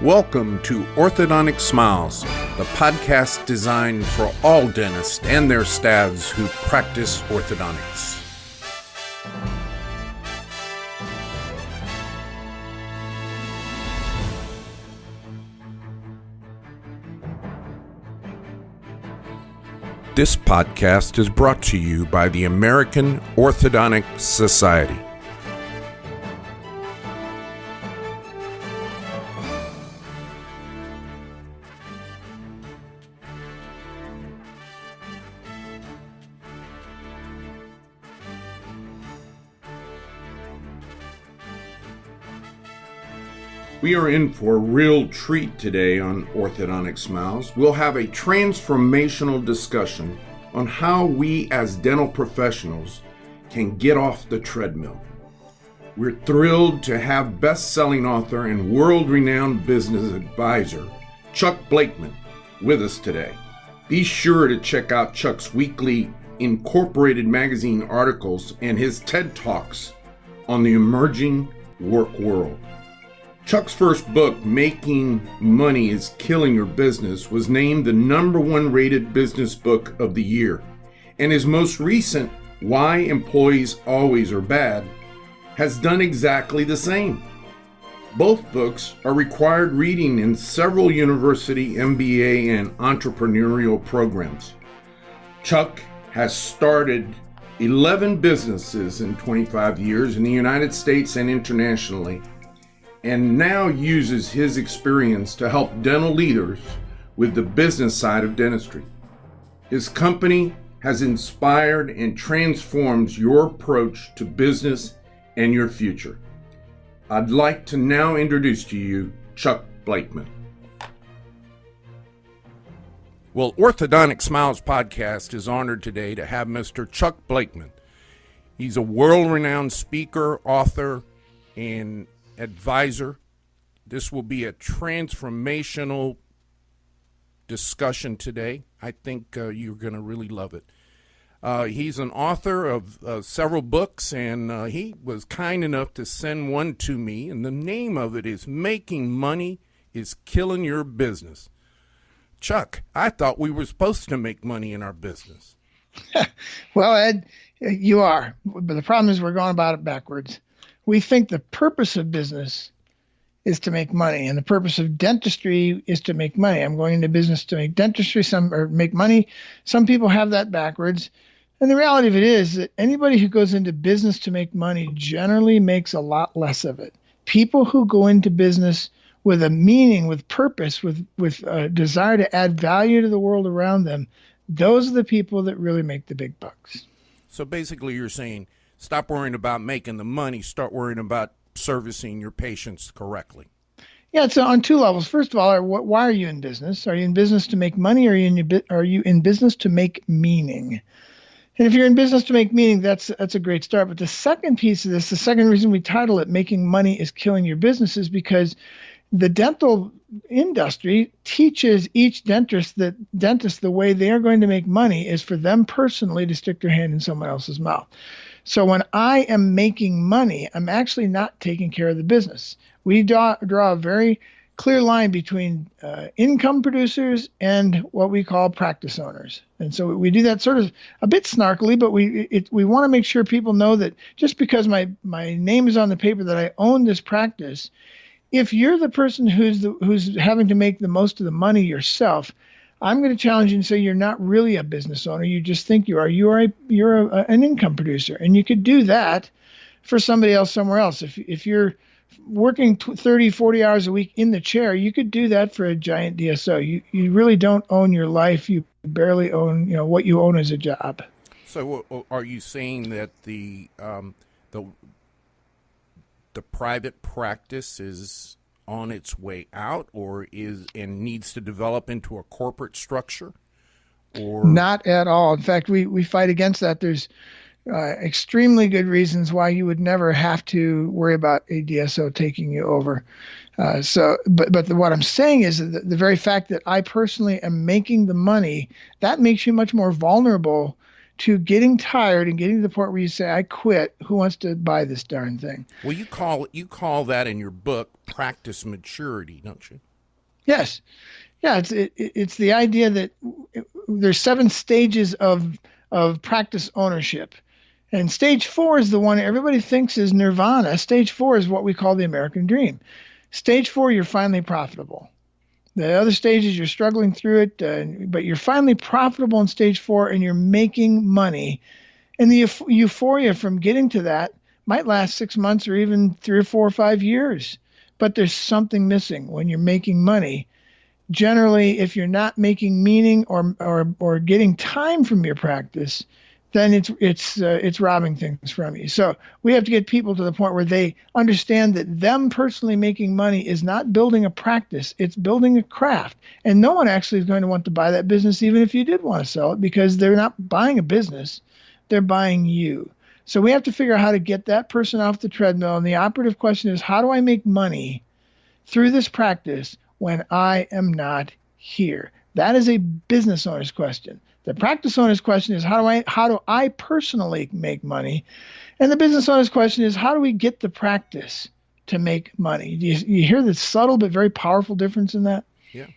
Welcome to Orthodontic Smiles, the podcast designed for all dentists and their staffs who practice orthodontics. This podcast is brought to you by the American Orthodontic Society. We are in for a real treat today on Orthodontic Smiles. We'll have a transformational discussion on how we as dental professionals can get off the treadmill. We're thrilled to have best-selling author and world-renowned business advisor, Chuck Blakeman, with us today. Be sure to check out Chuck's weekly Incorporated magazine articles and his TED Talks on the emerging work world. Chuck's first book, Making Money is Killing Your Business, was named the #1 rated business book of the year. And his most recent, Why Employees Always Are Bad, has done exactly the same. Both books are required reading in several university MBA and entrepreneurial programs. Chuck has started 11 businesses in 25 years in the United States and internationally, and now uses his experience to help dental leaders with the business side of dentistry. His company has inspired and transforms your approach to business and your future. I'd like to now introduce to you Chuck Blakeman. Well, Orthodontic Smiles podcast is honored today to have Mr. Chuck Blakeman. He's a world-renowned speaker, author, and advisor. This will be a transformational discussion today. I think you're going to really love it. He's an author of several books, and he was kind enough to send one to me, and the name of it is Making Money is Killing Your Business. Chuck, I thought we were supposed to make money in our business. Well, Ed, you are, but the problem is we're going about it backwards. We think the purpose of business is to make money, and the purpose of dentistry is to make money. I'm going into business to make dentistry, or make money. Some people have that backwards. And the reality of it is that anybody who goes into business to make money generally makes a lot less of it. People who go into business with a meaning, with purpose, with a desire to add value to the world around them, those are the people that really make the big bucks. So basically you're saying, stop worrying about making the money, start worrying about servicing your patients correctly. Yeah, it's on two levels. First of all, why are you in business? Are you in business to make money, or are you in business to make meaning? And if you're in business to make meaning, that's a great start. But the second piece of this, the second reason we title it Making Money is Killing Your Business, is because the dental industry teaches each dentist that the way they are going to make money is for them personally to stick their hand in someone else's mouth. So when I am making money, I'm actually not taking care of the business. We draw a very clear line between income producers and what we call practice owners. And so we do that sort of a bit snarkily, but we want to make sure people know that just because my name is on the paper that I own this practice, if you're the person who's having to make the most of the money yourself, I'm going to challenge you and say you're not really a business owner. You just think you are. You're an income producer, and you could do that for somebody else somewhere else. If you're working 30, 40 hours a week in the chair, you could do that for a giant DSO. You really don't own your life. You barely own what you own as a job. So are you saying that the private practice is on its way out, or needs to develop into a corporate structure? Or not at all. In fact, we fight against that. There's extremely good reasons why you would never have to worry about a DSO taking you over. But what I'm saying is that the very fact that I personally am making the money, that makes you much more vulnerable to getting tired and getting to the point where you say, I quit. Who wants to buy this darn thing? Well, you call that in your book practice maturity, don't you? Yes. Yeah, it's the idea that there's 7 stages of practice ownership. And stage 4 is the one everybody thinks is nirvana. Stage 4 is what we call the American dream. Stage 4, you're finally profitable. The other stages, you're struggling through it, but you're finally profitable in stage 4 and you're making money. And the euphoria from getting to that might last 6 months or even 3 or 4 or 5 years. But there's something missing when you're making money. Generally, if you're not making meaning or getting time from your practice, then it's robbing things from you. So we have to get people to the point where they understand that them personally making money is not building a practice, it's building a craft. And no one actually is going to want to buy that business even if you did want to sell it, because they're not buying a business, they're buying you. So we have to figure out how to get that person off the treadmill. And the operative question is, how do I make money through this practice when I am not here? That is a business owner's question. The practice owner's question is, how do I personally make money? And the business owner's question is, how do we get the practice to make money? You hear the subtle but very powerful difference in that? Yeah,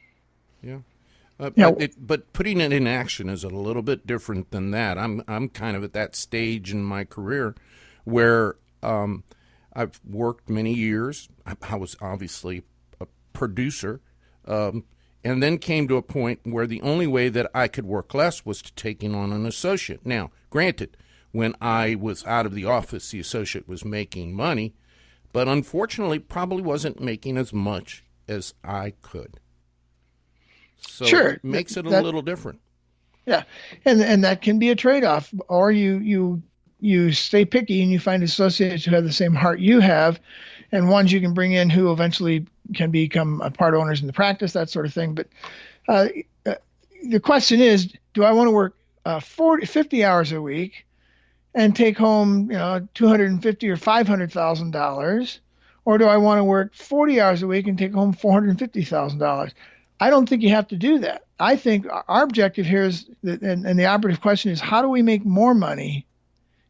yeah. Yeah. But putting it in action is a little bit different than that. I'm kind of at that stage in my career where I've worked many years. I was obviously a producer, and then came to a point where the only way that I could work less was to taking on an associate. Now, granted, when I was out of the office, the associate was making money, but unfortunately probably wasn't making as much as I could. So Sure. it makes it a little different. Yeah, and that can be a trade-off. Or you stay picky and you find associates who have the same heart you have, and ones you can bring in who eventually can become part owners in the practice, that sort of thing. But the question is, do I want to work 50 hours a week and take home, $250,000 or $500,000, or do I want to work 40 hours a week and take home $450,000? I don't think you have to do that. I think our objective here is, and the operative question is, how do we make more money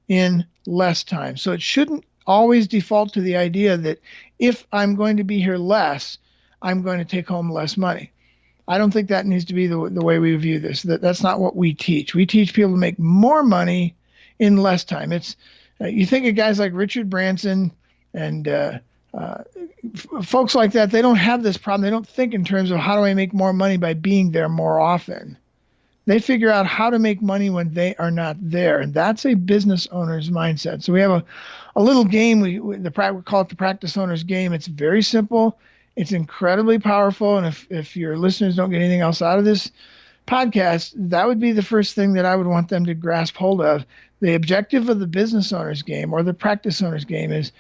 in less time? So it shouldn't always default to the idea that if I'm going to be here less, I'm going to take home less money. I don't think that needs to be the way we view this. That's not what we teach. We teach people to make more money in less time. It's you think of guys like Richard Branson and folks like that. They don't have this problem. They don't think in terms of, how do I make more money by being there more often? They figure out how to make money when they are not there, and that's a business owner's mindset. So we have a little game. We call it the practice owner's game. It's very simple. It's incredibly powerful. And if your listeners don't get anything else out of this podcast, that would be the first thing that I would want them to grasp hold of. The objective of the business owner's game or the practice owner's game is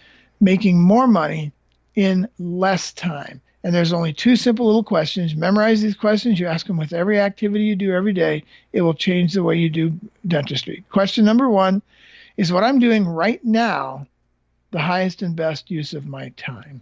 making more money in less time. And there's only 2 simple little questions. Memorize these questions. You ask them with every activity you do every day. It will change the way you do dentistry. Question number 1 is, what I'm doing right now the highest and best use of my time?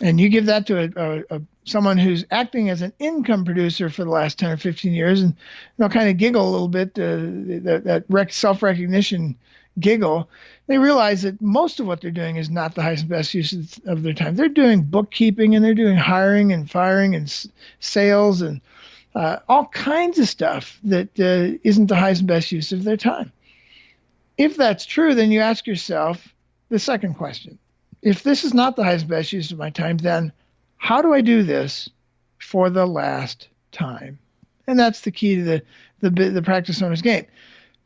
And you give that to someone who's acting as an income producer for the last 10 or 15 years, and they'll kind of giggle a little bit, that self-recognition giggle. They realize that most of what they're doing is not the highest and best use of their time. They're doing bookkeeping, and they're doing hiring and firing and sales and all kinds of stuff that isn't the highest and best use of their time. If that's true, then you ask yourself the second question. If this is not the highest and best use of my time, then how do I do this for the last time? And that's the key to the practice owner's game.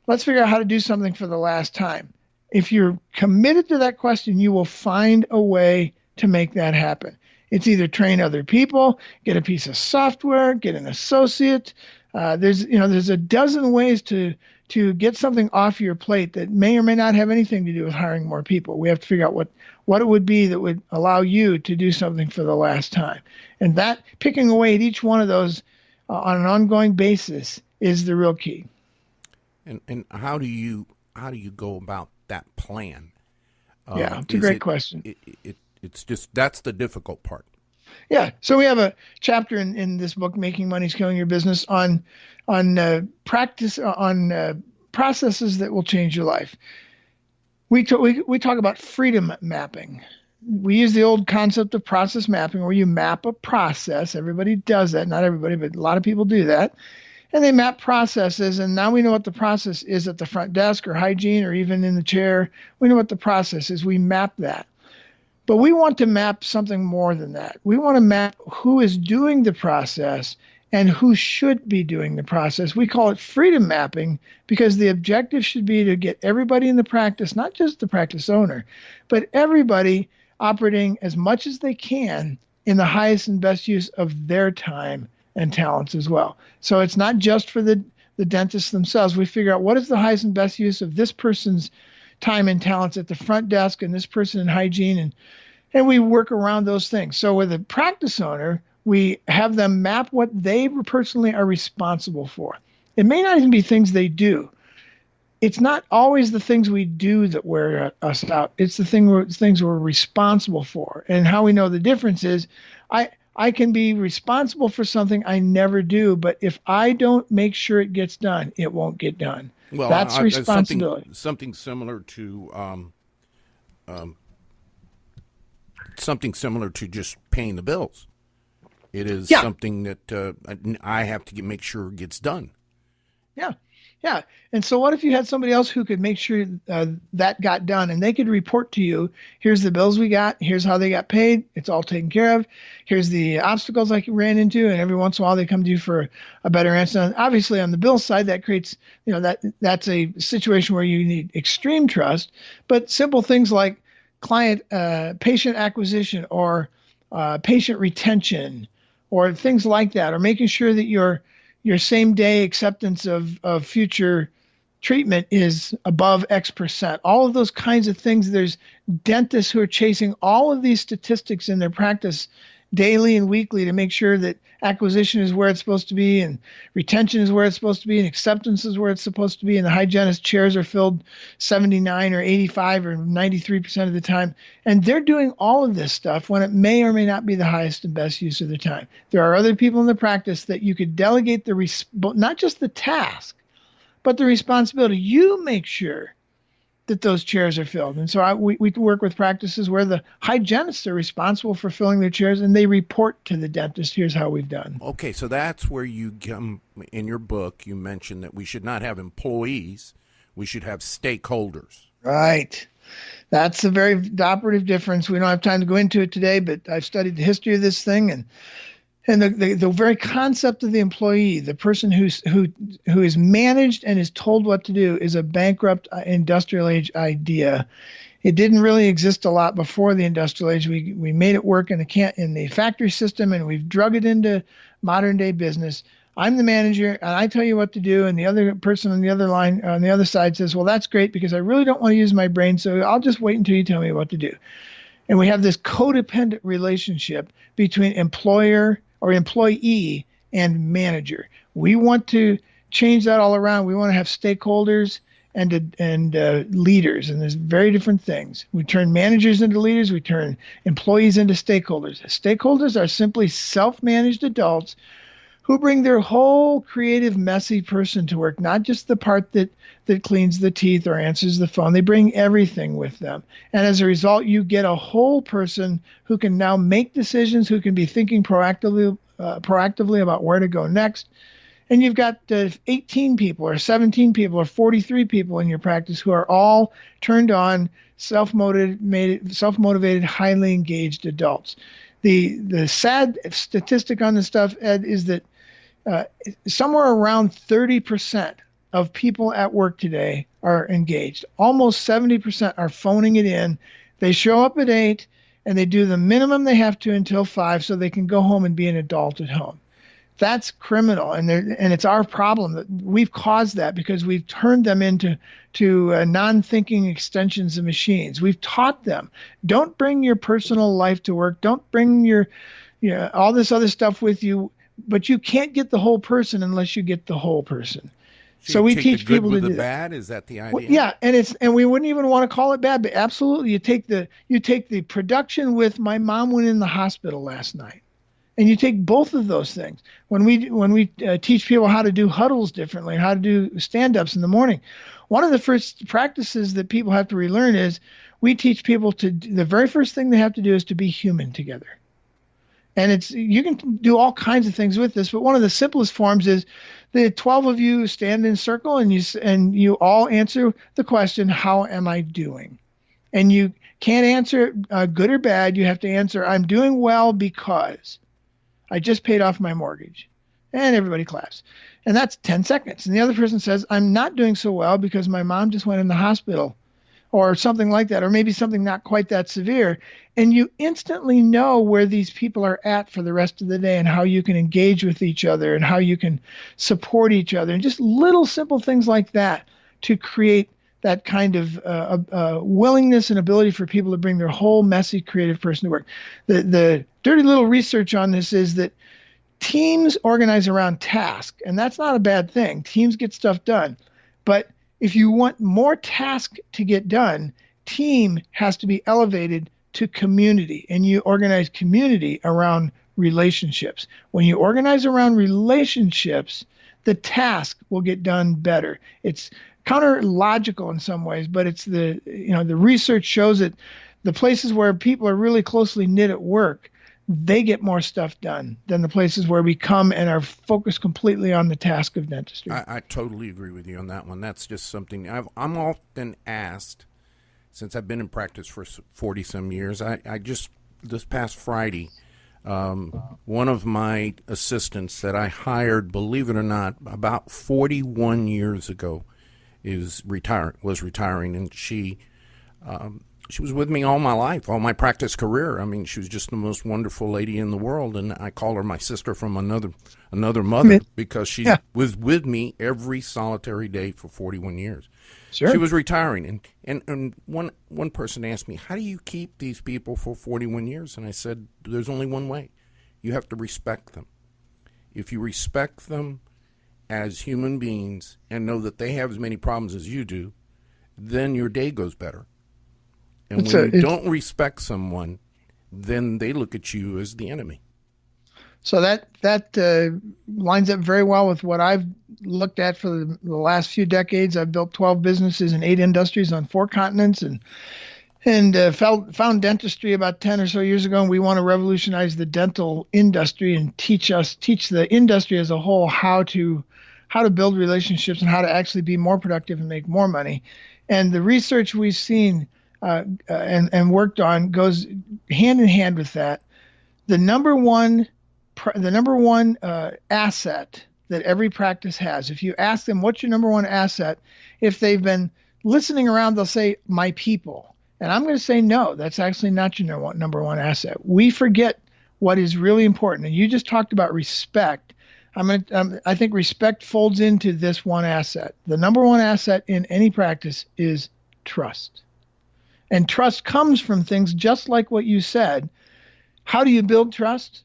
Let's figure out how to do something for the last time. If you're committed to that question, you will find a way to make that happen. It's either train other people, get a piece of software, get an associate. There's a dozen ways to get something off your plate that may or may not have anything to do with hiring more people. We have to figure out what it would be that would allow you to do something for the last time. And that, picking away at each one of those on an ongoing basis, is the real key. And how do you go about that plan? Yeah, it's a great question. It's just, that's the difficult part. Yeah. So we have a chapter in this book, Making Money is Killing Your Business, on processes that will change your life. We talk about freedom mapping. we use the old concept of process mapping where you map a process. Everybody does that. Not everybody, but a lot of people do that. And they map processes. And now we know what the process is at the front desk or hygiene or even in the chair. We know what the process is. We map that. But we want to map something more than that. We want to map who is doing the process and who should be doing the process. We call it freedom mapping because the objective should be to get everybody in the practice, not just the practice owner, but everybody operating as much as they can in the highest and best use of their time and talents as well. So it's not just for the dentists themselves. We figure out what is the highest and best use of this person's time and talents at the front desk and this person in hygiene, and we work around those things. So with a practice owner, we have them map what they personally are responsible for. It may not even be things they do. It's not always the things we do that wear us out. It's the things we're responsible for. And how we know the difference is I can be responsible for something I never do, but if I don't make sure it gets done, it won't get done. Well, that's responsibility. Something similar to something similar to just paying the bills. It is something that I have to make sure gets done. Yeah. Yeah. And so what if you had somebody else who could make sure that got done and they could report to you, here's the bills we got, here's how they got paid, it's all taken care of, here's the obstacles I ran into, and every once in a while they come to you for a better answer. And obviously on the bill side, that creates, that's a situation where you need extreme trust, but simple things like patient acquisition or patient retention or things like that, or making sure that your same day acceptance of future treatment is above X percent. All of those kinds of things. There's dentists who are chasing all of these statistics in their practice daily and weekly to make sure that acquisition is where it's supposed to be and retention is where it's supposed to be and acceptance is where it's supposed to be, and the hygienist chairs are filled 79 or 85 or 93% of the time. And they're doing all of this stuff when it may or may not be the highest and best use of their time. There are other people in the practice that you could delegate not just the task, but the responsibility. You make sure that those chairs are filled. And so we work with practices where the hygienists are responsible for filling their chairs and they report to the dentist, here's how we've done. Okay, so that's where you come, in your book, you mentioned that we should not have employees, we should have stakeholders. Right. That's a very operative difference. We don't have time to go into it today, but I've studied the history of this thing, and the very concept of the employee, the person who is managed and is told what to do, is a bankrupt industrial age idea. It didn't really exist a lot before the industrial age. We made it work in the factory system, and we've drug it into modern day business. I'm the manager, and I tell you what to do, and the other person on the other line, on the other side, says, well, that's great because I really don't want to use my brain, so I'll just wait until you tell me what to do. And we have this codependent relationship between employer or employee and manager. We want to change that all around. We want to have stakeholders and leaders, and there's very different things. We turn managers into leaders. We turn employees into stakeholders. Stakeholders are simply self-managed adults who bring their whole creative, messy person to work, not just the part that cleans the teeth or answers the phone. They bring everything with them. And as a result, you get a whole person who can now make decisions, who can be thinking proactively about where to go next. And you've got 18 people or 17 people or 43 people in your practice who are all turned on, self-motivated, highly engaged adults. The sad statistic on this stuff, Ed, is that somewhere around 30% of people at work today are engaged. Almost 70% are phoning it in. They show up at 8 and they do the minimum they have to until 5 so they can go home and be an adult at home. That's criminal, and it's our problem that we've caused that because we've turned them into non-thinking extensions of machines. We've taught them, don't bring your personal life to work, don't bring your all this other stuff with you, but you can't get the whole person unless you get the whole person. So we teach people to do that. Bad? Is that the idea? Well, yeah, and we wouldn't even want to call it bad, but absolutely, you take the production with my mom went in the hospital last night. And you take both of those things. When we teach people how to do huddles differently, how to do stand-ups in the morning, one of the first practices that people have to relearn is we teach people the very first thing they have to do is to be human together. And you can do all kinds of things with this, but one of the simplest forms is the 12 of you stand in a circle and you all answer the question, how am I doing? And you can't answer good or bad. You have to answer, I'm doing well because I just paid off my mortgage. And everybody claps. And that's 10 seconds. And the other person says, I'm not doing so well because my mom just went in the hospital, or something like that, or maybe something not quite that severe. And you instantly know where these people are at for the rest of the day and how you can engage with each other and how you can support each other, and just little simple things like that to create that kind of willingness and ability for people to bring their whole messy, creative person to work. The dirty little research on this is that teams organize around task, and that's not a bad thing. Teams get stuff done. But if you want more task to get done, team has to be elevated to community, and you organize community around relationships. When you organize around relationships, the task will get done better. It's counter-logical in some ways, but it's the research shows that the places where people are really closely knit at work, they get more stuff done than the places where we come and are focused completely on the task of dentistry. I totally agree with you on that one. That's just something I'm often asked, since I've been in practice for 40-some years. I just, this past Friday, one of my assistants that I hired, believe it or not, about 41 years ago, was retiring, and she was with me all my life, all my practice career. I mean, she was just the most wonderful lady in the world, and I call her my sister from another mother because she was with me every solitary day for 41 years. Sure. She was retiring, and one person asked me, how do you keep these people for 41 years? And I said, there's only one way. You have to respect them. If you respect them as human beings and know that they have as many problems as you do, then your day goes better. And when you don't respect someone, then they look at you as the enemy. So that lines up very well with what I've looked at for the last few decades. I've built 12 businesses in 8 industries on 4 continents, and found dentistry about 10 or so years ago. And we want to revolutionize the dental industry and teach the industry as a whole how to build relationships and how to actually be more productive and make more money. And the research we've seen and worked on goes hand in hand with that. The number one asset that every practice has, if you ask them what's your number one asset, if they've been listening around, they'll say my people. And I'm going to say no, that's actually not your number one asset. We forget what is really important. And you just talked about respect. I think respect folds into this one asset. The number one asset in any practice is trust. And trust comes from things just like what you said. How do you build trust?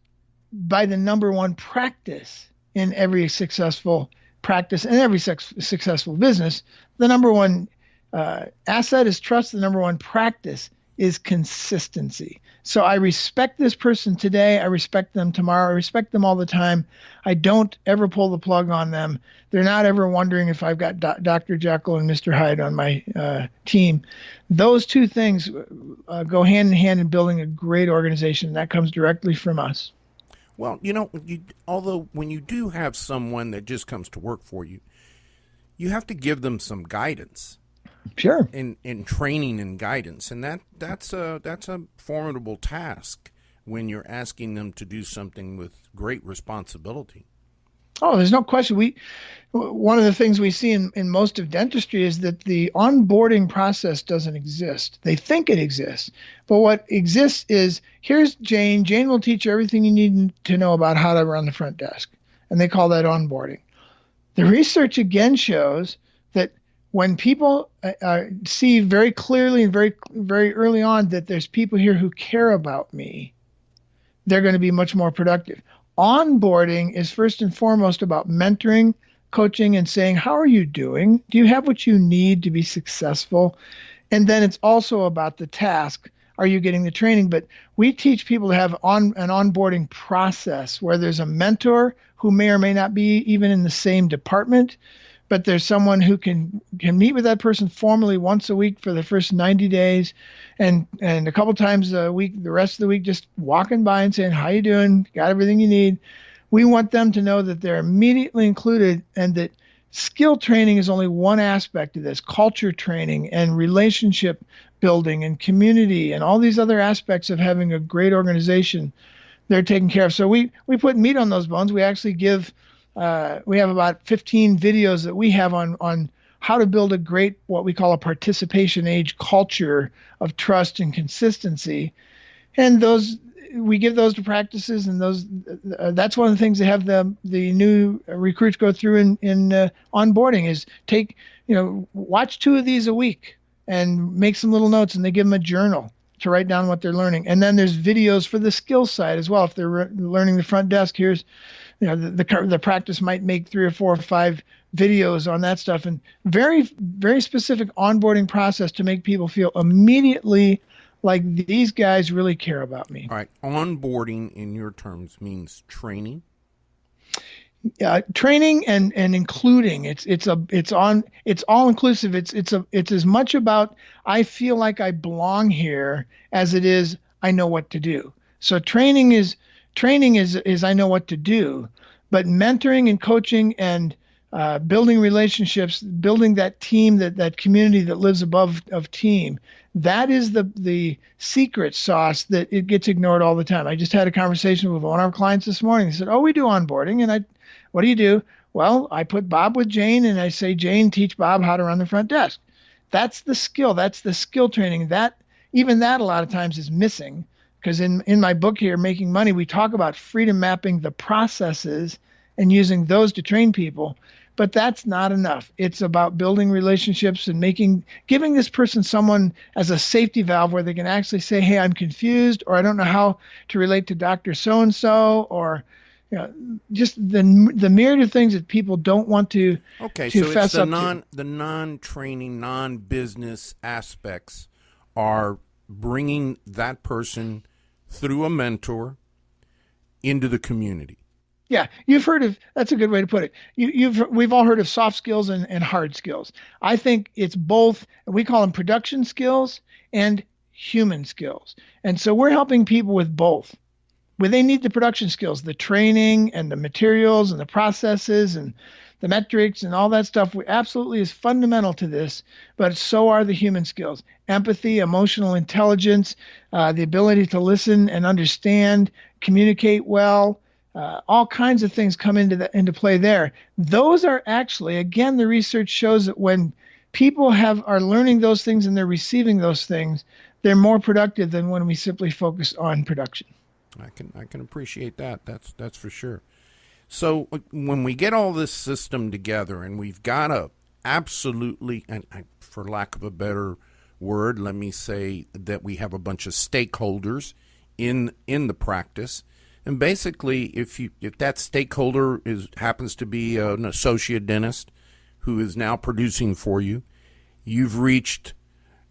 By the number one practice in every successful practice and every successful business. The number one asset is trust. The number one practice is consistency. So I respect this person today. I respect them tomorrow. I respect them all the time. I don't ever pull the plug on them. They're not ever wondering if I've got Dr. Jekyll and Mr. Hyde on my team. Those two things go hand in hand in building a great organization. That comes directly from us. Well, although when you do have someone that just comes to work for you, you have to give them some guidance. Sure. In training and guidance, and that's a formidable task when you're asking them to do something with great responsibility. Oh, there's no question. One of the things we see in most of dentistry is that the onboarding process doesn't exist. They think it exists, but what exists is, here's Jane. Jane will teach you everything you need to know about how to run the front desk, and they call that onboarding. The research again shows that when people see very clearly and very, very early on that there's people here who care about me, they're going to be much more productive. Onboarding is first and foremost about mentoring, coaching, and saying, how are you doing? Do you have what you need to be successful? And then it's also about the task. Are you getting the training? But we teach people to have an onboarding process where there's a mentor who may or may not be even in the same department, but there's someone who can meet with that person formally once a week for the first 90 days, and a couple times a week, the rest of the week, just walking by and saying, how you doing? Got everything you need? We want them to know that they're immediately included, and that skill training is only one aspect of this. Culture training and relationship building and community and all these other aspects of having a great organization, they're taken care of. So we put meat on those bones. We actually give, we have about 15 videos that we have on how to build a great, what we call a participation age culture of trust and consistency. And those, we give those to practices, and those that's one of the things that have the new recruits go through in onboarding is watch 2 of these a week and make some little notes, and they give them a journal to write down what they're learning. And then there's videos for the skill side as well. If they're learning the front desk, here's the practice might make 3 or 4 or 5 videos on that stuff, and very, very specific onboarding process to make people feel immediately like these guys really care about me. All right. Onboarding in your terms means training. Training and including. It's all inclusive. It's as much about I feel like I belong here as it is I know what to do. So training is I know what to do, but mentoring and coaching and building relationships, building that team, that community that lives above of team. That is the secret sauce that it gets ignored all the time. I just had a conversation with one of our clients this morning. They said, "Oh, we do onboarding," and what do you do? Well, I put Bob with Jane, and I say, "Jane, teach Bob how to run the front desk." That's the skill. That's the skill training. That a lot of times is missing, because in my book here, Making Money, we talk about freedom mapping the processes and using those to train people. But that's not enough. It's about building relationships and giving this person someone as a safety valve where they can actually say, "Hey, I'm confused," or "I don't know how to relate to Dr. So-and-so," or just the myriad of things that people don't want to. Okay, so it's the non-training, non-business aspects are bringing that person through a mentor into the community. Yeah, you've heard of, that's a good way to put it. We've all heard of soft skills and hard skills. I think it's both. We call them production skills and human skills. And so we're helping people with both. Where they need the production skills, the training and the materials and the processes and the metrics and all that stuff absolutely is fundamental to this, but so are the human skills. Empathy, emotional intelligence, the ability to listen and understand, communicate well. All kinds of things come into play there. Those are actually, again, the research shows that when people are learning those things and they're receiving those things, they're more productive than when we simply focus on production. I can appreciate that. That's for sure. So when we get all this system together, and we've got a absolutely, and for lack of a better word, let me say that we have a bunch of stakeholders in the practice. And basically, if that stakeholder happens to be an associate dentist who is now producing for you, you've reached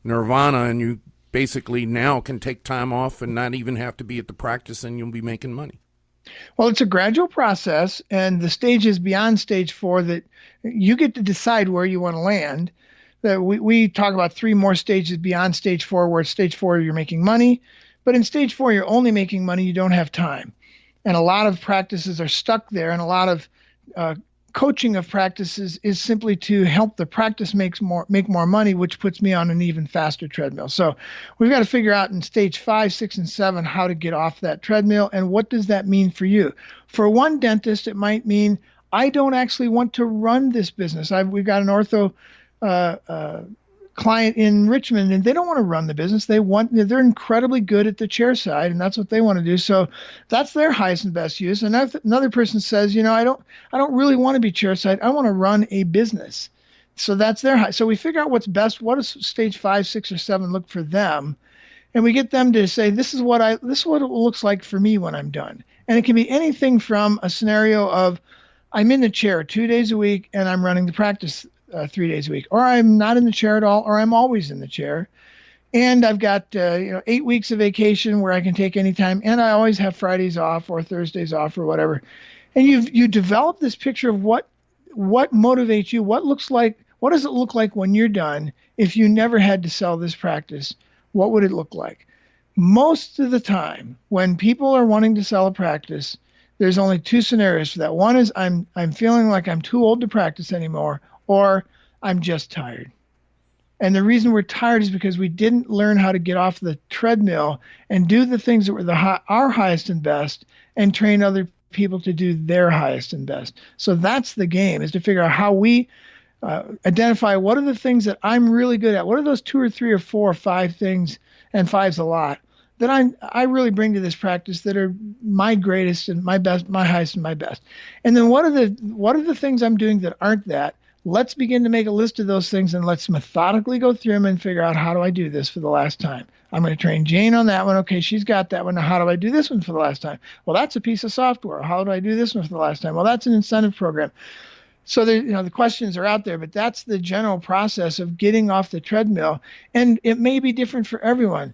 nirvana, and you basically now can take time off and not even have to be at the practice, and you'll be making money. Well, it's a gradual process, and the stages beyond stage 4 that you get to decide where you want to land. That we talk about 3 more stages beyond stage 4, where stage 4 you're making money, but in stage 4 you're only making money, you don't have time. And a lot of practices are stuck there, and a lot of coaching of practices is simply to help the practice make more money, which puts me on an even faster treadmill. So we've got to figure out in stage 5, 6, and 7 how to get off that treadmill, and what does that mean for you? For one dentist, it might mean I don't actually want to run this business. We've got an ortho client in Richmond, and they don't want to run the business. They're incredibly good at the chair side, and that's what they want to do. So that's their highest and best use. And another person says, I don't really want to be chair side. I want to run a business. So that's their high. So we figure out what's best. What does stage 5, 6, or 7 look for them? And we get them to say, this is what it looks like for me when I'm done. And it can be anything from a scenario of I'm in the chair 2 days a week and I'm running the practice 3 days a week, or I'm not in the chair at all, or I'm always in the chair. And I've got 8 weeks of vacation where I can take any time, and I always have Fridays off or Thursdays off or whatever. And you develop this picture of what what motivates you? What does it look like when you're done? If you never had to sell this practice, what would it look like? Most of the time, when people are wanting to sell a practice, there's only two scenarios for that. One is I'm feeling like I'm too old to practice anymore, or I'm just tired. And the reason we're tired is because we didn't learn how to get off the treadmill and do the things that were our highest and best, and train other people to do their highest and best. So that's the game, is to figure out how we identify what are the things that I'm really good at. What are those 2 or 3 or 4 or 5 things, and 5's a lot, that I really bring to this practice that are my greatest and my best, my highest and my best. And then what are the things I'm doing that aren't that? Let's begin to make a list of those things, and let's methodically go through them and figure out, how do I do this for the last time? I'm going to train Jane on that one. Okay, she's got that one. Now, how do I do this one for the last time? Well, that's a piece of software. How do I do this one for the last time? Well, that's an incentive program. So the questions are out there, but that's the general process of getting off the treadmill. And it may be different for everyone.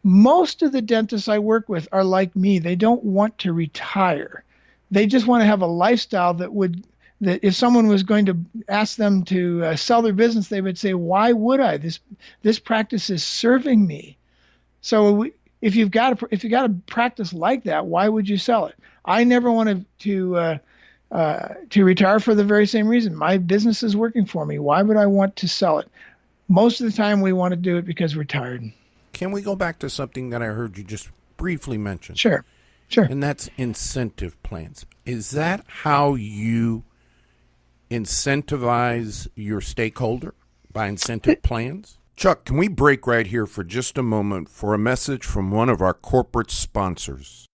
Most of the dentists I work with are like me. They don't want to retire. They just want to have a lifestyle that if someone was going to ask them to sell their business, they would say, why would I? This practice is serving me. So if you've got a practice like that, why would you sell it? I never wanted to retire for the very same reason. My business is working for me. Why would I want to sell it? Most of the time we want to do it because we're tired. Can we go back to something that I heard you just briefly mention? Sure. And that's incentive plans. Is that how you incentivize your stakeholder, by incentive plans? Chuck, can we break right here for just a moment for a message from one of our corporate sponsors?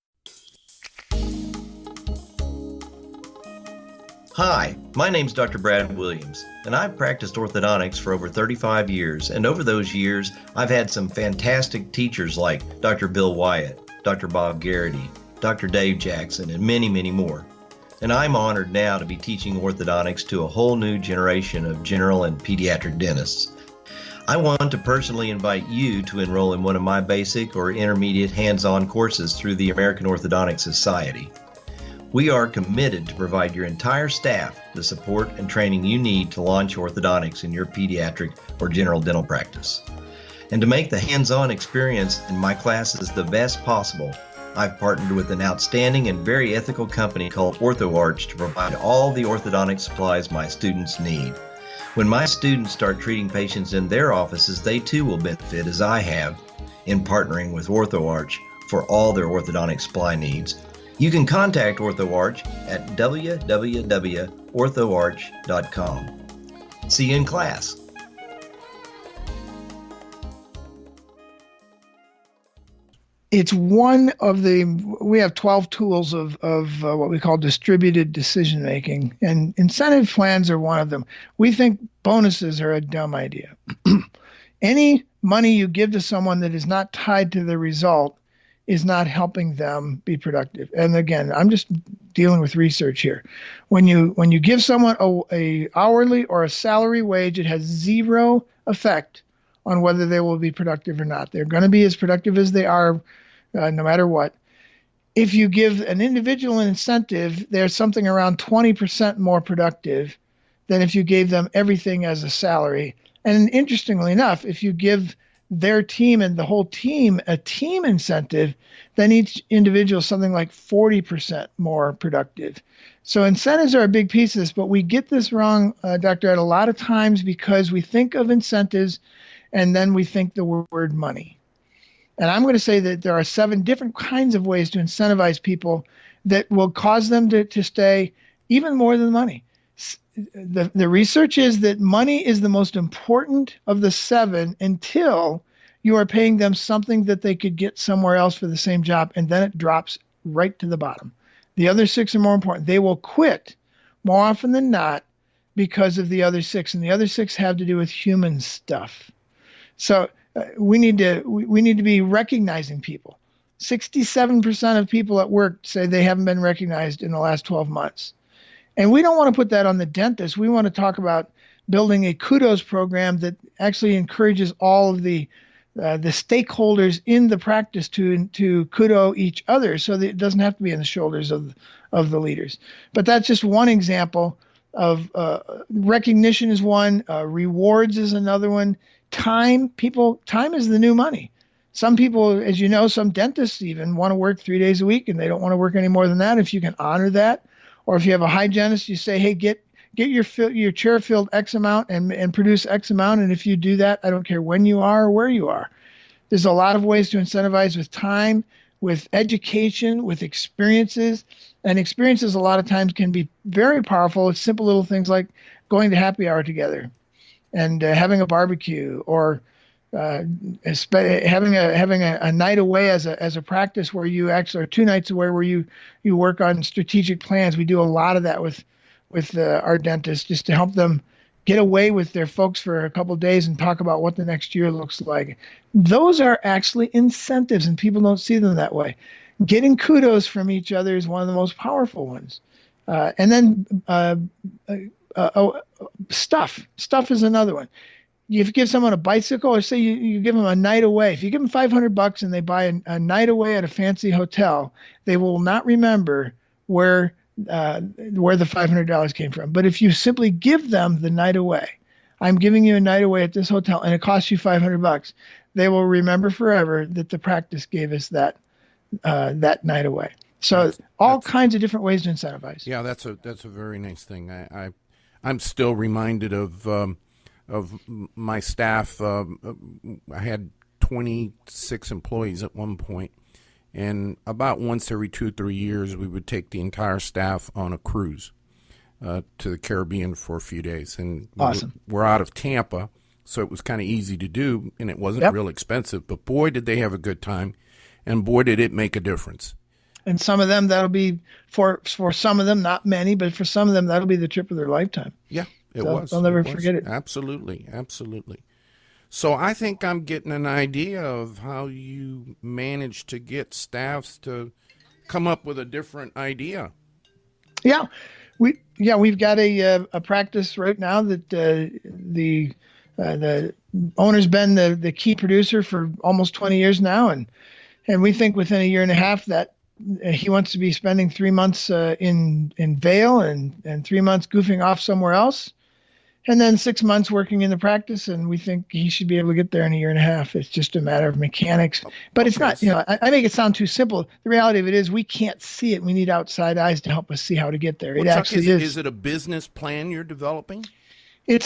Hi, my name's Dr. Brad Williams, and I've practiced orthodontics for over 35 years, and over those years, I've had some fantastic teachers like Dr. Bill Wyatt, Dr. Bob Garrity, Dr. Dave Jackson, and many, many more. And I'm honored now to be teaching orthodontics to a whole new generation of general and pediatric dentists. I want to personally invite you to enroll in one of my basic or intermediate hands-on courses through the American Orthodontic Society. We are committed to provide your entire staff the support and training you need to launch orthodontics in your pediatric or general dental practice. And to make the hands-on experience in my classes the best possible, I've partnered with an outstanding and very ethical company called OrthoArch to provide all the orthodontic supplies my students need. When my students start treating patients in their offices, they too will benefit, as I have, in partnering with OrthoArch for all their orthodontic supply needs. You can contact OrthoArch at www.orthoarch.com. See you in class. It's one of we have 12 tools of what we call distributed decision making, and incentive plans are one of them. We think bonuses are a dumb idea. Any money you give to someone that is not tied to the result is not helping them be productive. And again, I'm just dealing with research here. When you give someone a hourly or a salary wage, it has zero effect on whether they will be productive or not. They're going to be as productive as they are, no matter what. If you give an individual an incentive, they're something around 20% more productive than if you gave them everything as a salary. And interestingly enough, if you give their team and the whole team a team incentive, then each individual is something like 40% more productive. So incentives are a big piece of this, but we get this wrong, Dr. Ed, a lot of times because we think of incentives and then we think the word money. And I'm going to say that there are 7 different kinds of ways to incentivize people that will cause them to stay even more than money. The research is that money is the most important of the 7 until you are paying them something that they could get somewhere else for the same job, and then it drops right to the bottom. The other 6 are more important. They will quit more often than not because of the other 6, and the other 6 have to do with human stuff. So we need to be recognizing people. 67% of people at work say they haven't been recognized in the last 12 months. And we don't want to put that on the dentist. We want to talk about building a kudos program that actually encourages all of the stakeholders in the practice to kudo each other, so that it doesn't have to be on the shoulders of the leaders. But that's just one example recognition is one, rewards is another one. Time is the new money. Some people, as you know, some dentists even want to work 3 days a week and they don't want to work any more than that. If you can honor that, or if you have a hygienist, you say, hey, get your chair filled X amount and produce X amount. And if you do that, I don't care when you are or where you are. There's a lot of ways to incentivize with time, with education, with experiences. And experiences a lot of times can be very powerful. It's simple little things like going to happy hour together and having a barbecue, or having a night away as a practice where you actually, or 2 nights away where you work on strategic plans. We do a lot of that with our dentists, just to help them get away with their folks for a couple of days and talk about what the next year looks like. Those are actually incentives, and people don't see them that way. Getting kudos from each other is one of the most powerful ones. And then stuff is another one. If you give someone a bicycle, or say you give them a night away, if you give them $500 and they buy a night away at a fancy hotel, they will not remember where the $500 came from. But if you simply give them the night away, I'm giving you a night away at this hotel and it costs you $500, they will remember forever that the practice gave us that night away. So all kinds of different ways to incentivize. Yeah, that's a very nice thing. I'm still reminded of my staff. I had 26 employees at one point, and about once every 2 or 3 years, we would take the entire staff on a cruise to the Caribbean for a few days. And awesome. We're out of Tampa, so it was kind of easy to do, and it wasn't real expensive. But boy, did they have a good time, and boy, did it make a difference. And some of them, that'll be for some of them, not many, but for some of them, that'll be the trip of their lifetime. Yeah. They'll never forget it. Absolutely. So I think I'm getting an idea of how you manage to get staffs to come up with a different idea. Yeah, we've got a practice right now that the owner's been the key producer for almost 20 years now, and we think within a year and a half that he wants to be spending 3 months in Vail and 3 months goofing off somewhere else. And then 6 months working in the practice, and we think he should be able to get there in a year and a half. It's just a matter of mechanics. But it's not, I make it sound too simple. The reality of it is we can't see it. We need outside eyes to help us see how to get there. It actually is. Is it a business plan you're developing? We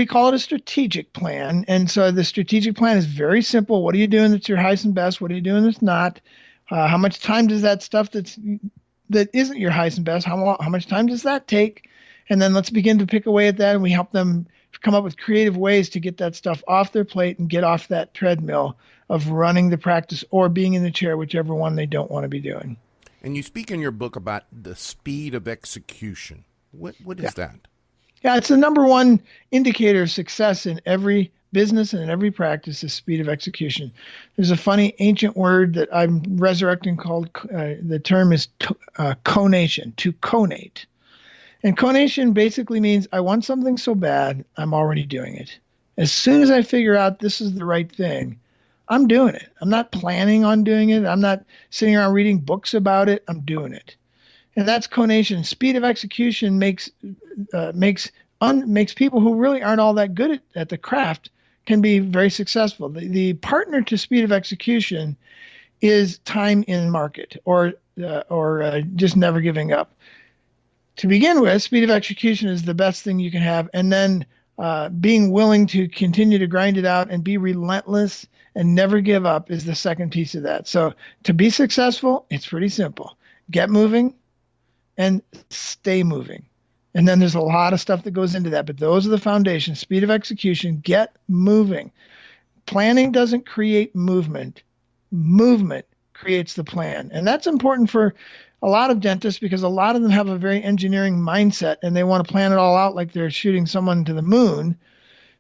call it a strategic plan. And so the strategic plan is very simple. What are you doing that's your highest and best? What are you doing that's not? How much time does that stuff that isn't your highest and best, how much time does that take? And then let's begin to pick away at that, and we help them come up with creative ways to get that stuff off their plate and get off that treadmill of running the practice or being in the chair, whichever one they don't want to be doing. And you speak in your book about the speed of execution. What is that? Yeah, it's the number one indicator of success in every business and in every practice is speed of execution. There's a funny ancient word that I'm resurrecting called, the term is conation, to conate. And conation basically means I want something so bad, I'm already doing it. As soon as I figure out this is the right thing, I'm doing it. I'm not planning on doing it. I'm not sitting around reading books about it. I'm doing it. And that's conation. Speed of execution makes people who really aren't all that good at the craft can be very successful. The partner to speed of execution is time in market or just never giving up. To begin with, speed of execution is the best thing you can have. And then being willing to continue to grind it out and be relentless and never give up is the second piece of that. So to be successful, it's pretty simple. Get moving and stay moving. And then there's a lot of stuff that goes into that. But those are the foundations. Speed of execution, get moving. Planning doesn't create movement. Movement creates the plan. And that's important for a lot of dentists because a lot of them have a very engineering mindset and they want to plan it all out like they're shooting someone to the moon.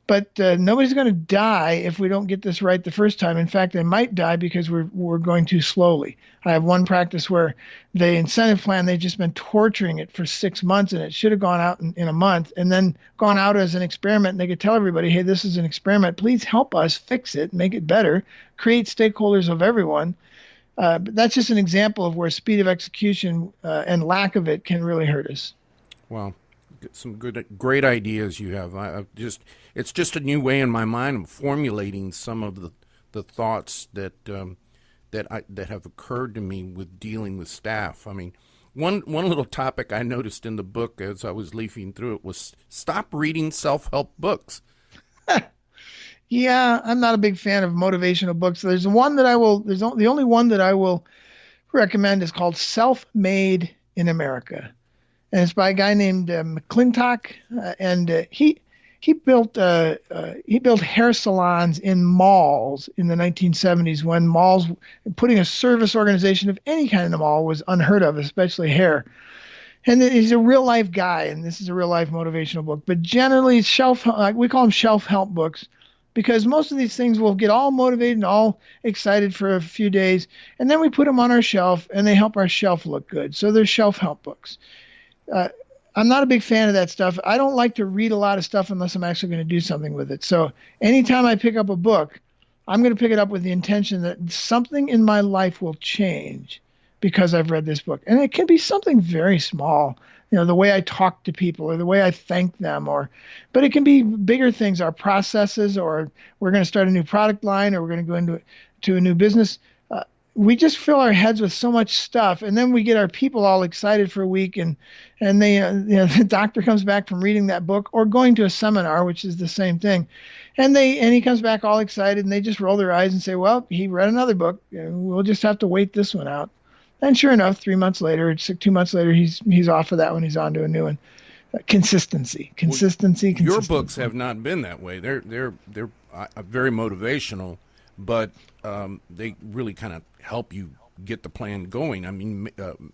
But nobody's going to die if we don't get this right the first time. In fact, they might die because we're going too slowly. I have one practice where the incentive plan, they've just been torturing it for 6 months, and it should have gone out in a month and then gone out as an experiment. And they could tell everybody, hey, this is an experiment. Please help us fix it, make it better, create stakeholders of everyone. But that's just an example of where speed of execution and lack of it can really hurt us. Well, some great ideas you have. It's just a new way in my mind of formulating some of the thoughts that have occurred to me with dealing with staff. I mean, one little topic I noticed in the book as I was leafing through it was stop reading self-help books. Yeah, I'm not a big fan of motivational books. There's one that the only one that I will recommend is called Self-Made in America. And it's by a guy named McClintock, and he built hair salons in malls in the 1970s when malls, putting a service organization of any kind in the mall was unheard of, especially hair. And he's a real life guy, and this is a real life motivational book. But generally, we call them shelf help books, because most of these things will get all motivated and all excited for a few days, and then we put them on our shelf, and they help our shelf look good. So they're shelf help books. I'm not a big fan of that stuff. I don't like to read a lot of stuff unless I'm actually going to do something with it. So anytime I pick up a book, I'm going to pick it up with the intention that something in my life will change because I've read this book. And it can be something very small, the way I talk to people or the way I thank them, but it can be bigger things, our processes, or we're going to start a new product line, or we're going to go into a new business. We just fill our heads with so much stuff, and then we get our people all excited for a week, and they, the doctor comes back from reading that book or going to a seminar, which is the same thing, and he comes back all excited, and they just roll their eyes and say, well, he read another book, we'll just have to wait this one out. And sure enough, 3 months later, 2 months later, he's off of that one, he's on to a new one. Consistency. Your books have not been that way. They're very motivational, but they really kind of help you get the plan going. I mean,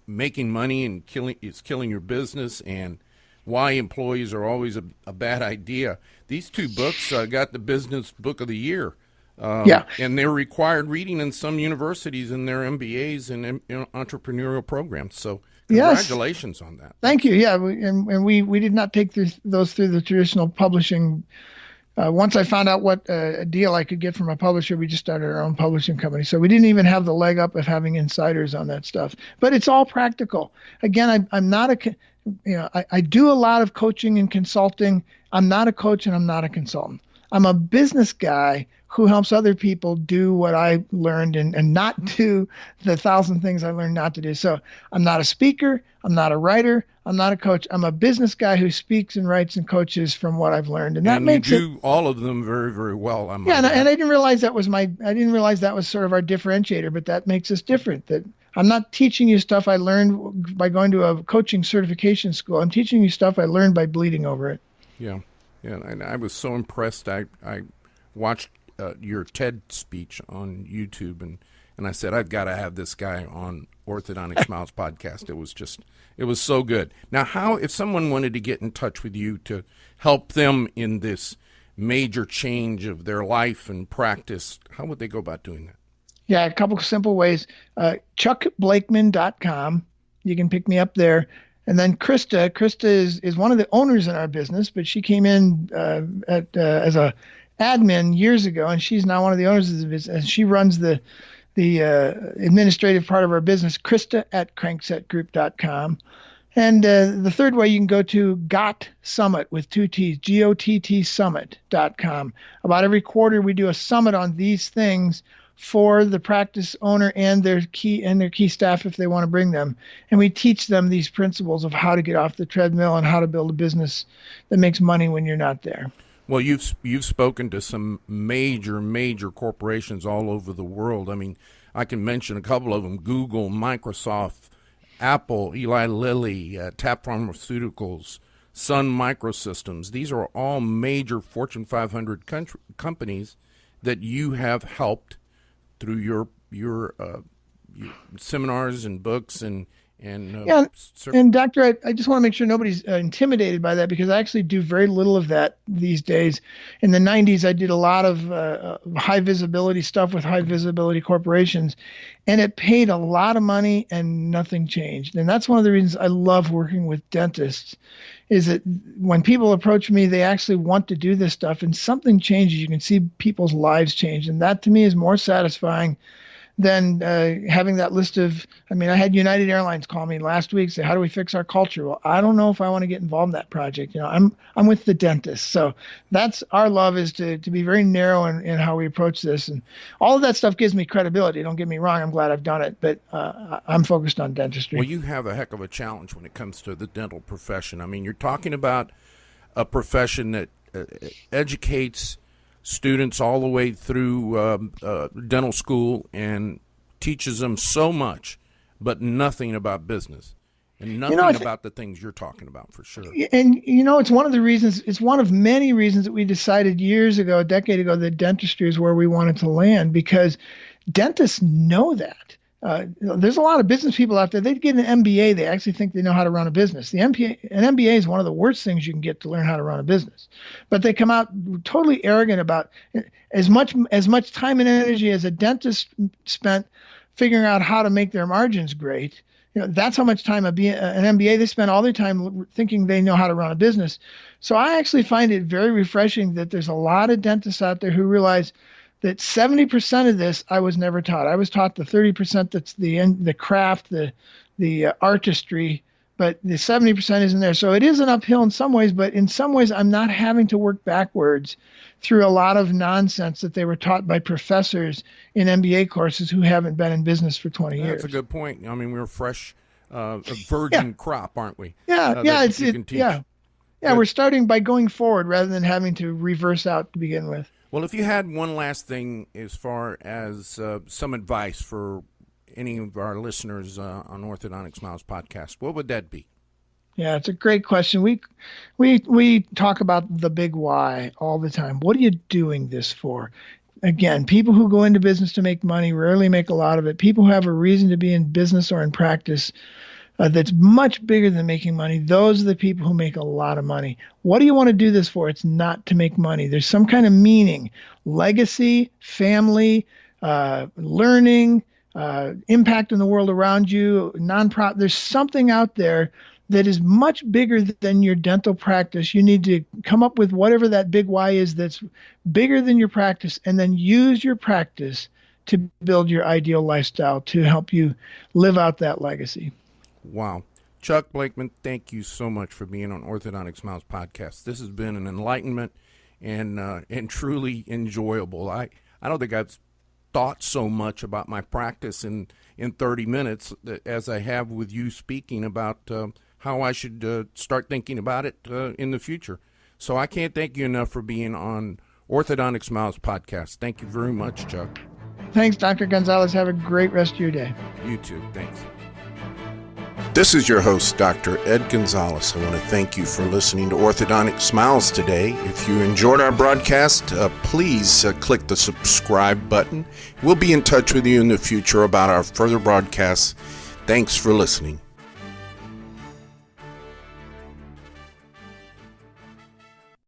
making money and killing your business, and why employees are always a bad idea. These two books got the Business Book of the Year. And they're required reading in some universities in their MBAs and entrepreneurial programs. So congratulations on that. Thank you. Yeah, we did not take those through the traditional publishing. Once I found out what a deal I could get from a publisher, we just started our own publishing company. So we didn't even have the leg up of having insiders on that stuff. But it's all practical. Again, I'm not I do a lot of coaching and consulting. I'm not a coach and I'm not a consultant. I'm a business guy who helps other people do what I learned and not do the 1,000 things I learned not to do. So I'm not a speaker. I'm not a writer. I'm not a coach. I'm a business guy who speaks and writes and coaches from what I've learned. And that makes you do all of them very, very well. And I didn't realize that was sort of our differentiator, but that makes us different. That I'm not teaching you stuff I learned by going to a coaching certification school. I'm teaching you stuff I learned by bleeding over it. Yeah. Yeah. And I was so impressed. I watched your TED speech on YouTube, and I said, I've got to have this guy on Orthodontic Smiles podcast. It was so good. Now, if someone wanted to get in touch with you to help them in this major change of their life and practice, how would they go about doing that? Yeah, a couple of simple ways. ChuckBlakeman.com. You can pick me up there. And then Krista is one of the owners in our business, but she came in as a admin years ago, and she's now one of the owners of the business. And she runs the administrative part of our business, Krista at cranksetgroup.com. And the third way, you can go to GOTT Summit with 2 T's, GOTT Summit.com. About every quarter, we do a summit on these things for the practice owner and their key staff if they want to bring them. And we teach them these principles of how to get off the treadmill and how to build a business that makes money when you're not there. Well, you've spoken to some major corporations all over the world. I mean, I can mention a couple of them: Google, Microsoft, Apple, Eli Lilly, Tap Pharmaceuticals, Sun Microsystems. These are all major Fortune 500 companies that you have helped through your seminars and books and Doctor, I just want to make sure nobody's intimidated by that, because I actually do very little of that these days. In the 90s, I did a lot of high visibility stuff with high visibility corporations, and it paid a lot of money and nothing changed. And that's one of the reasons I love working with dentists, is that when people approach me, they actually want to do this stuff and something changes. You can see people's lives change. And that to me is more satisfying than having that list of, I had United Airlines call me last week, say, how do we fix our culture? Well, I don't know if I want to get involved in that project. I'm with the dentist. So that's our love, is to be very narrow in how we approach this. And all of that stuff gives me credibility. Don't get me wrong. I'm glad I've done it, but I'm focused on dentistry. Well, you have a heck of a challenge when it comes to the dental profession. You're talking about a profession that educates students all the way through dental school and teaches them so much, but nothing about business and nothing about the things you're talking about, for sure. And it's one of the reasons, it's one of many reasons that we decided years ago, a decade ago, that dentistry is where we wanted to land, because dentists know that. There's a lot of business people out there. They get an MBA. They actually think they know how to run a business. An MBA is one of the worst things you can get to learn how to run a business. But they come out totally arrogant about as much time and energy as a dentist spent figuring out how to make their margins great. That's how much time an MBA, they spend all their time thinking they know how to run a business. So I actually find it very refreshing that there's a lot of dentists out there who realize that 70% of this I was never taught. I was taught the 30% that's the craft, the artistry, but the 70% isn't there. So it is an uphill in some ways, but in some ways I'm not having to work backwards through a lot of nonsense that they were taught by professors in MBA courses who haven't been in business for 20 years. That's a good point. We're a fresh, a virgin crop, aren't we? Yeah, we're starting by going forward rather than having to reverse out to begin with. Well, if you had one last thing as far as some advice for any of our listeners on Orthodontic Smiles podcast, what would that be? Yeah, it's a great question. We talk about the big why all the time. What are you doing this for? Again, people who go into business to make money rarely make a lot of it. People who have a reason to be in business or in practice that's much bigger than making money, those are the people who make a lot of money. What do you want to do this for? It's not to make money. There's some kind of meaning, legacy, family, learning, impact in the world around you, nonprofit. There's something out there that is much bigger than your dental practice. You need to come up with whatever that big why is that's bigger than your practice, and then use your practice to build your ideal lifestyle to help you live out that legacy. Wow. Chuck Blakeman, thank you so much for being on Orthodontic Smiles podcast. This has been an enlightenment and truly enjoyable. I don't think I've thought so much about my practice in 30 minutes as I have with you speaking about how I should start thinking about it in the future. So I can't thank you enough for being on Orthodontic Smiles podcast. Thank you very much, Chuck. Thanks, Dr. Gonzalez. Have a great rest of your day. You too. Thanks. This is your host, Dr. Ed Gonzalez. I want to thank you for listening to Orthodontic Smiles today. If you enjoyed our broadcast, please click the subscribe button. We'll be in touch with you in the future about our further broadcasts. Thanks for listening.